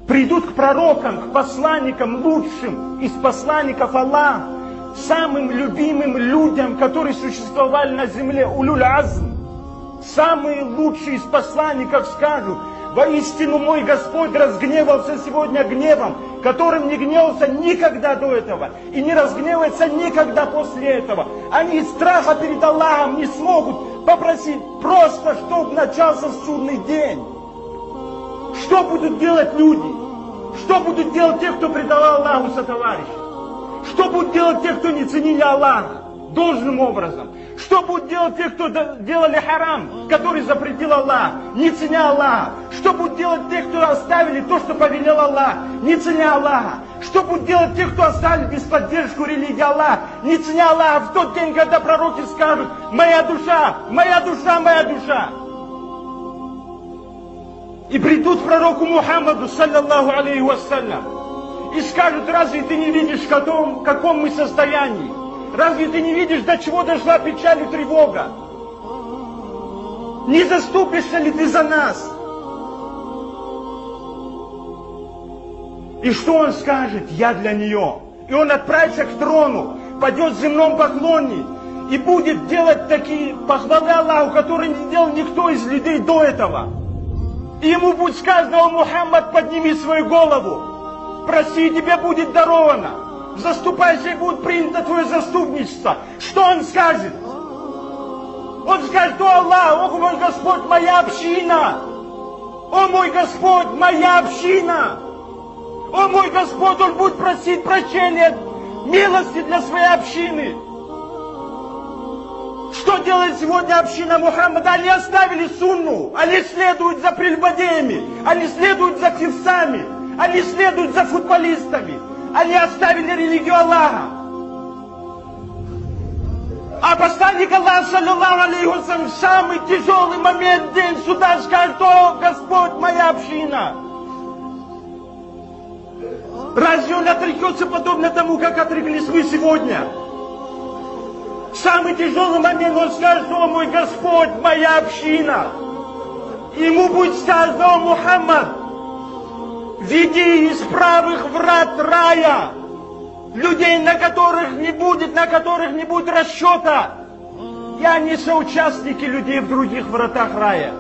придут к пророкам, к посланникам, лучшим из посланников Аллаха, самым любимым людям, которые существовали на земле, улюль азм. Самые лучшие из посланников скажут: воистину мой Господь разгневался сегодня гневом, которым не гневался никогда до этого и не разгневается никогда после этого. Они из страха перед Аллахом не смогут попросить просто, чтобы начался судный день. Что будут делать люди? Что будут делать те, кто предавал Аллаху сотоварища? Что будут делать те, кто не ценили Аллаха должным образом? Что будут делать те, кто делали харам, который запретил Аллах, не ценя Аллаха? Что будут делать те, кто оставили то, что повелел Аллах, не ценя Аллаха? Что будут делать те, кто оставили без поддержку религии Аллаха, не ценя Аллаха, в тот день, когда пророки скажут: моя душа, моя душа, моя душа? И придут к пророку Мухаммаду, саллаллаху алейхи вассалям, и скажут: разве ты не видишь, в каком мы состоянии? Разве ты не видишь, до чего дошла печаль и тревога? Не заступишься ли ты за нас? И что он скажет? Я для нее. И он отправится к трону, пойдет в земном поклоне и будет делать такие похвалы Аллаху, которые не делал никто из людей до этого. И ему будет сказано: о Мухаммад, подними свою голову, проси, тебе будет даровано. Заступайся, и будет принято твое заступничество. Что он скажет? Он скажет: о Аллах, о мой Господь, моя община! О мой Господь, моя община! О мой Господь, он будет просить прощения, милости для своей общины. Что делает сегодня община Мухаммада? Они оставили сунну, они следуют за прелюбодеями, они следуют за певцами, они следуют за футболистами. Они оставили религию Аллаха. А посланник Аллаха, саллаллаху алейхи вассалям, в самый тяжелый момент, день суда, скажет: о Господь, моя община. Разве он отрекется подобно тому, как отреклись мы сегодня? В самый тяжелый момент он скажет: о мой Господь, моя община. И ему будет сказано: о Мухаммад, веди из правых врат рая людей, на которых не будет расчета. И они соучастники людей в других вратах рая.